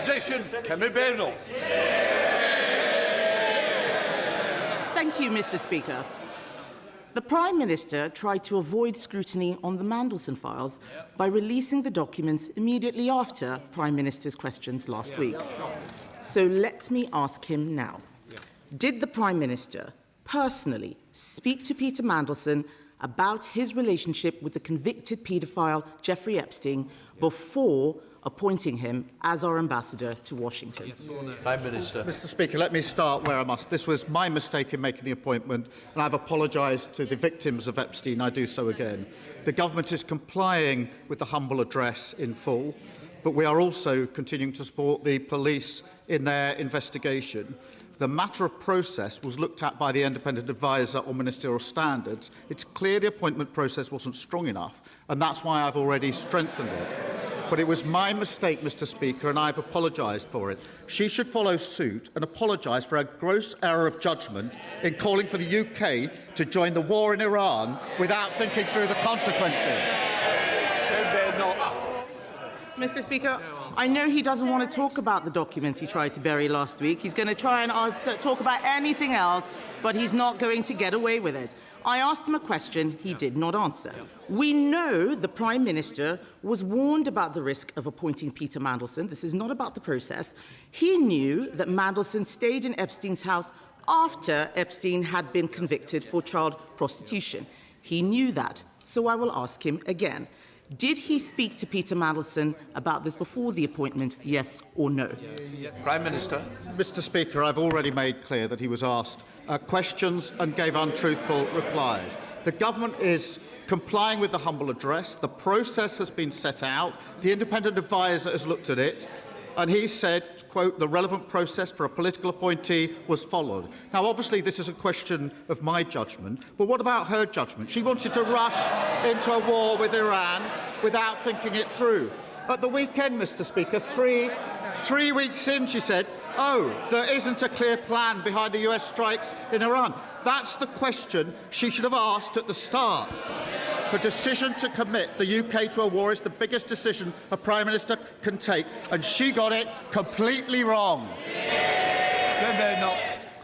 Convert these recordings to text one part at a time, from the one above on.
Opposition, Kemi Badenoch. Thank you, Mr. Speaker. The Prime Minister tried to avoid scrutiny on the Mandelson files by releasing the documents immediately after Prime Minister's questions last week. So let me ask him now. Did the Prime Minister personally speak to Peter Mandelson about his relationship with the convicted paedophile Jeffrey Epstein before appointing him as our ambassador to Washington? Yes. Prime Minister. Mr. Speaker, let me start where I must. This was my mistake in making the appointment, and I've apologised to the victims of Epstein. I do so again. The government is complying with the humble address in full, but we are also continuing to support the police in their investigation. The matter of process was looked at by the independent adviser on ministerial standards. It's clear the appointment process wasn't strong enough, and that's why I've already strengthened it. But it was my mistake, Mr. Speaker, and I've apologised for it. She should follow suit and apologise for a gross error of judgment in calling for the UK to join the war in Iran without thinking through the consequences. Mr. Speaker, I know he doesn't want to talk about the documents he tried to bury last week. He's going to try and talk about anything else, but he's not going to get away with it. I asked him a question he did not answer. We know the Prime Minister was warned about the risk of appointing Peter Mandelson. This is not about the process. He knew that Mandelson stayed in Epstein's house after Epstein had been convicted for child prostitution. He knew that, so I will ask him again. Did he speak to Peter Mandelson about this before the appointment, yes or no? Yes. Prime Minister. Mr. Speaker, I've already made clear that he was asked questions and gave untruthful replies. The government is complying with the humble address. The process has been set out. The independent adviser has looked at it, and he said, quote, the relevant process for a political appointee was followed. Now, obviously, this is a question of my judgment, but what about her judgment? She wanted to rush into a war with Iran without thinking it through. At the weekend, Mr. Speaker, three weeks in, she said, oh, there isn't a clear plan behind the US strikes in Iran. That's the question she should have asked at the start. The decision to commit the UK to a war is the biggest decision a Prime Minister can take, and she got it completely wrong.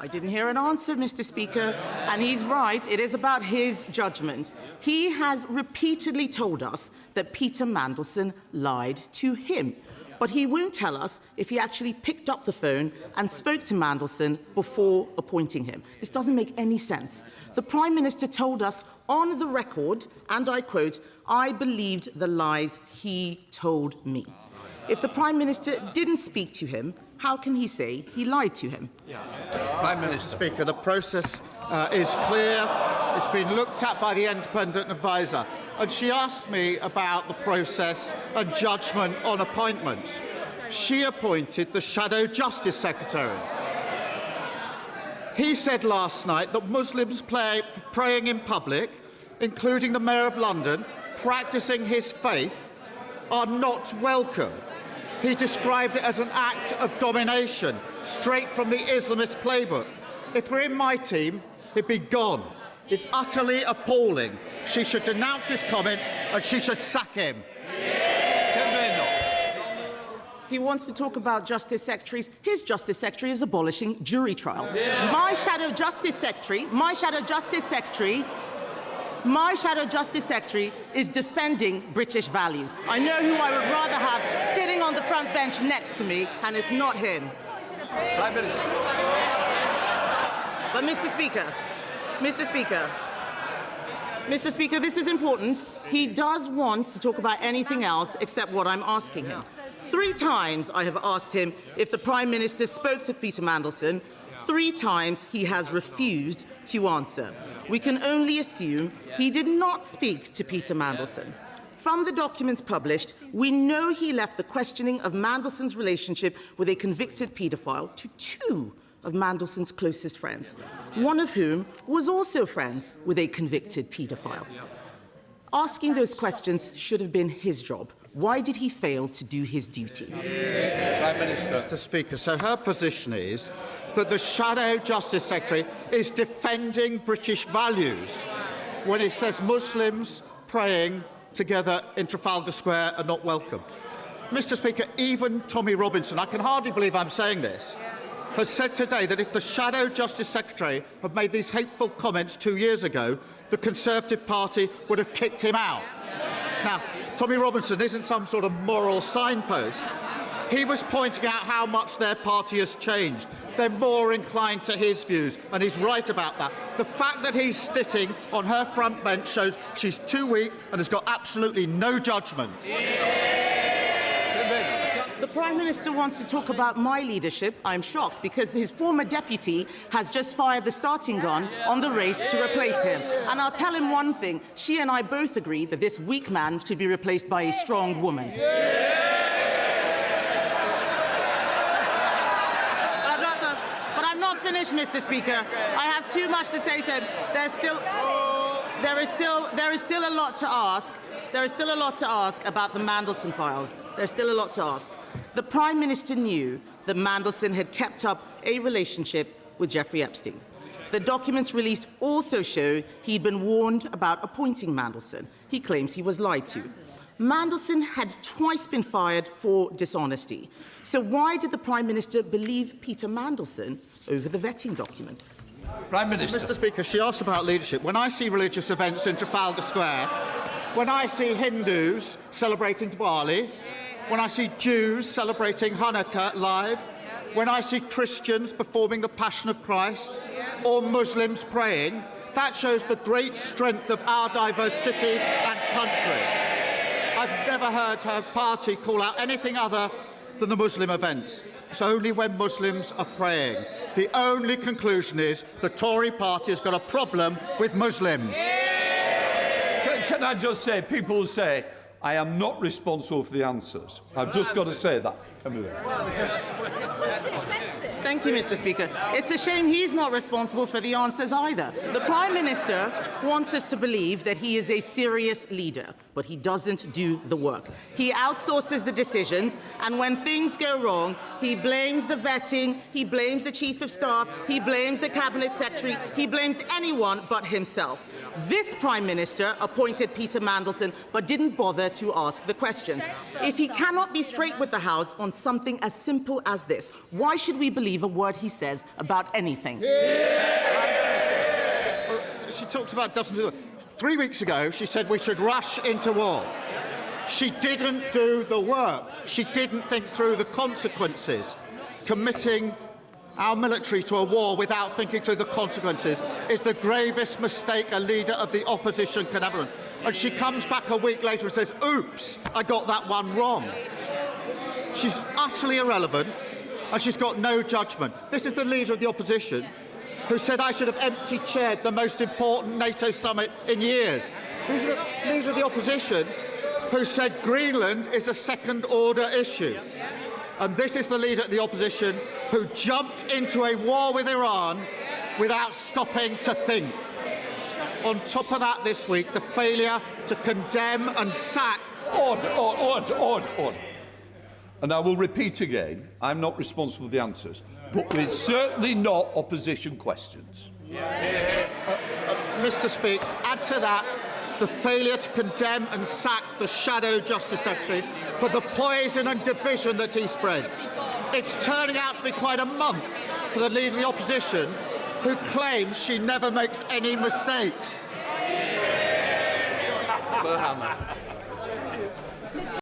I didn't hear an answer, Mr. Speaker, and he's right. It is about his judgment. He has repeatedly told us that Peter Mandelson lied to him, but he won't tell us if he actually picked up the phone and spoke to Mandelson before appointing him. This doesn't make any sense. The Prime Minister told us on the record, and I quote, I believed the lies he told me. If the Prime Minister didn't speak to him, how can he say he lied to him? Prime Minister. Mr. Speaker, the process is clear. It's been looked at by the independent adviser. And she asked me about the process and judgment on appointments. She appointed the Shadow Justice Secretary. He said last night that Muslims praying in public, including the Mayor of London, practising his faith, are not welcome. He described it as an act of domination, straight from the Islamist playbook. If we're in my team, he'd be gone. It's utterly appalling. She should denounce his comments and she should sack him. He wants to talk about Justice Secretaries. His Justice Secretary is abolishing jury trials. My Shadow Justice Secretary is defending British values. I know who I would rather have sitting on the front bench next to me, and it's not him. Prime Minister. But Mr. Speaker, this is important. He does want to talk about anything else except what I'm asking him. 3 times I have asked him if the Prime Minister spoke to Peter Mandelson. 3 times he has refused to answer. We can only assume he did not speak to Peter Mandelson. From the documents published, we know he left the questioning of Mandelson's relationship with a convicted paedophile to 2 of Mandelson's closest friends, one of whom was also friends with a convicted paedophile. Asking those questions should have been his job. Why did he fail to do his duty? Prime Minister. Mr. Speaker, so her position is that the Shadow Justice Secretary is defending British values when he says Muslims praying together in Trafalgar Square are not welcome. Mr. Speaker, even Tommy Robinson, I can hardly believe I'm saying this, has said today that if the Shadow Justice Secretary had made these hateful comments 2 years ago, the Conservative Party would have kicked him out. Now, Tommy Robinson isn't some sort of moral signpost. He was pointing out how much their party has changed. They're more inclined to his views, and he's right about that. The fact that he's sitting on her front bench shows she's too weak and has got absolutely no judgment. The Prime Minister wants to talk about my leadership. I'm shocked because his former deputy has just fired the starting gun on the race to replace him. And I'll tell him one thing. She and I both agree that this weak man should be replaced by a strong woman. But I'm not finished, Mr. Speaker. I have too much to say to him. There is still a lot to ask. There is still a lot to ask about the Mandelson files. There's still a lot to ask. The Prime Minister knew that Mandelson had kept up a relationship with Jeffrey Epstein. The documents released also show he'd been warned about appointing Mandelson. He claims he was lied to. Mandelson had twice been fired for dishonesty. So why did the Prime Minister believe Peter Mandelson over the vetting documents? Prime Minister. Mr. Speaker, she asked about leadership. When I see religious events in Trafalgar Square, when I see Hindus celebrating Diwali, when I see Jews celebrating Hanukkah live, when I see Christians performing the Passion of Christ, or Muslims praying, that shows the great strength of our diverse city and country. I've never heard her party call out anything other than the Muslim events. It's only when Muslims are praying. The only conclusion is the Tory party has got a problem with Muslims. Can I just say, people say, I am not responsible for the answers. I've just got to say that. Thank you, Mr. Speaker. It's a shame he's not responsible for the answers either. The Prime Minister wants us to believe that he is a serious leader, but he doesn't do the work. He outsources the decisions, and when things go wrong, he blames the vetting, he blames the Chief of Staff, he blames the Cabinet Secretary, he blames anyone but himself. This Prime Minister appointed Peter Mandelson, but didn't bother to ask the questions. If he cannot be straight with the House on something as simple as this, why should we believe a word he says about anything? She talks about doesn't do it. 3 weeks ago, she said we should rush into war. She didn't do the work. She didn't think through the consequences. Committing our military to a war without thinking through the consequences is the gravest mistake a leader of the opposition can ever make. And she comes back a week later and says, oops, I got that one wrong. She's utterly irrelevant and she's got no judgment. This is the leader of the opposition who said I should have empty-chaired the most important NATO summit in years. This is the leader of the opposition who said Greenland is a second-order issue. And this is the leader of the opposition who jumped into a war with Iran without stopping to think. On top of that this week, the failure to condemn and sack... Order. And I will repeat again, I'm not responsible for the answers, but it's certainly not opposition questions. Mr. Speaker, add to that the failure to condemn and sack the Shadow Justice Secretary for the poison and division that he spreads. It's turning out to be quite a month for the leader of the opposition, who claims she never makes any mistakes. Burhan.